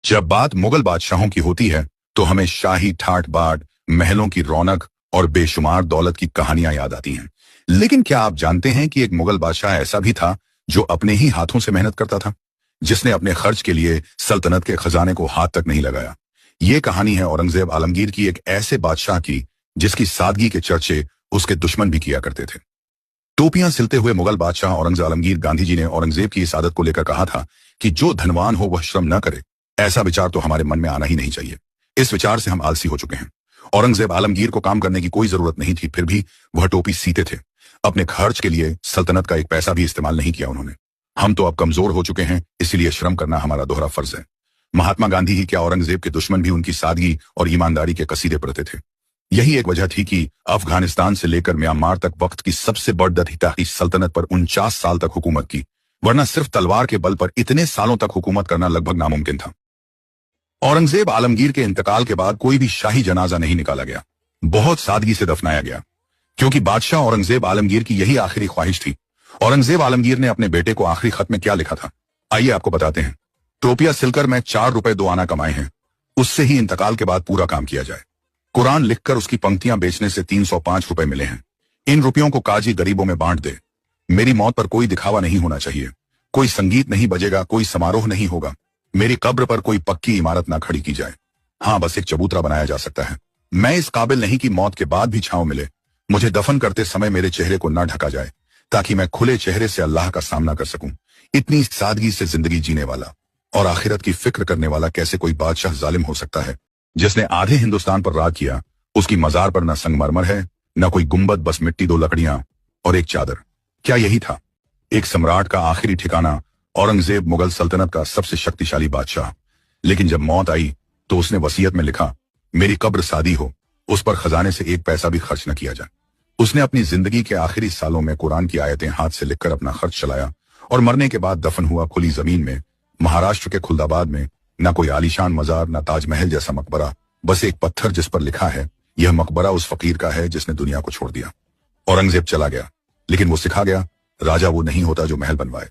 जब बात मुगल बादशाहों की होती है तो हमें शाही ठाट बाट, महलों की रौनक और बेशुमार दौलत की कहानियां याद आती हैं। लेकिन क्या आप जानते हैं कि एक मुगल बादशाह ऐसा भी था जो अपने ही हाथों से मेहनत करता था, जिसने अपने खर्च के लिए सल्तनत के खजाने को हाथ तक नहीं लगाया। ये कहानी है औरंगजेब आलमगीर की, एक ऐसे बादशाह की जिसकी सादगी के चर्चे उसके दुश्मन भी किया करते थे। टोपियां सिलते हुए मुगल बादशाह औरंगजेब आलमगीर गांधी जी ने औरंगजेब की इस आदत को लेकर कहा था कि जो धनवान हो वह श्रम न करे। ऐसा विचार तो हमारे मन में आना ही नहीं चाहिए। इस विचार से हम आलसी हो चुके हैं। औरंगजेब आलमगीर को काम करने की कोई जरूरत नहीं थी, फिर भी वह टोपी सीते थे। अपने खर्च के लिए सल्तनत का एक पैसा भी इस्तेमाल नहीं किया उन्होंने। हम तो अब कमजोर हो चुके हैं, इसीलिए श्रम करना हमारा दोहरा फर्ज है। महात्मा गांधी ही क्या, औरंगजेब के दुश्मन भी उनकी सादगी और ईमानदारी के कसीदे पढ़ते थे। यही एक वजह थी कि अफगानिस्तान से लेकर म्यांमार तक वक्त की सबसे बड़ी सल्तनत पर 49 साल तक हुकूमत की, वरना सिर्फ तलवार के बल पर इतने सालों तक हुकूमत करना लगभग नामुमकिन था। औरंगजेब आलमगीर के इंतकाल के बाद कोई भी शाही जनाजा नहीं निकाला गया, बहुत सादगी से दफनाया गया, क्योंकि बादशाह औरंगजेब आलमगीर की यही आखिरी ख्वाहिश थी। औरंगजेब आलमगीर ने अपने बेटे को आखिरी खत में क्या लिखा था, आइए आपको बताते हैं। टोपिया सिलकर मैं 4 रुपए 2 आना कमाए हैं, उससे ही इंतकाल के बाद पूरा काम किया जाए। कुरान लिखकर उसकी पंक्तियां बेचने से 305 रुपए मिले हैं। इन रुपयों को काजी गरीबों में बांट दे। मेरी मौत पर कोई दिखावा नहीं होना चाहिए, कोई संगीत नहीं बजेगा, कोई समारोह नहीं होगा। मेरी कब्र पर कोई पक्की इमारत ना खड़ी की जाए। हाँ, बस एक चबूतरा बनाया जा सकता है। मैं इस काबिल नहीं कि मौत के बाद भी छांव मिले। मुझे दफन करते समय मेरे चेहरे को न ढका जाए, ताकि मैं खुले चेहरे से अल्लाह का सामना कर सकूं। इतनी सादगी से जिंदगी जीने वाला और आखिरत की फिक्र करने वाला कैसे कोई बादशाह जालिम हो सकता है, जिसने आधे हिंदुस्तान पर राज किया। उसकी मजार पर न संगमरमर है, न कोई गुंबद, बस मिट्टी, 2 लकड़ियां और एक चादर। क्या यही था एक सम्राट का आखिरी ठिकाना? औरंगजेब मुगल सल्तनत का सबसे शक्तिशाली बादशाह। लेकिन जब मौत आई तो उसने वसीयत में लिखा, मेरी कब्र सादी हो, उस पर खजाने से एक पैसा भी खर्च न किया जाए। उसने अपनी जिंदगी के आखिरी सालों में कुरान की आयतें हाथ से लिखकर अपना खर्च चलाया और मरने के बाद दफन हुआ खुली जमीन में, महाराष्ट्र के खुलदाबाद में। न कोई आलीशान मजार, न ताजमहल जैसा मकबरा, बस एक पत्थर जिस पर लिखा है, यह मकबरा उस फकीर का है जिसने दुनिया को छोड़ दिया। औरंगजेब चला गया, लेकिन वो सिखा गया, राजा वो नहीं होता जो महल बनवाए,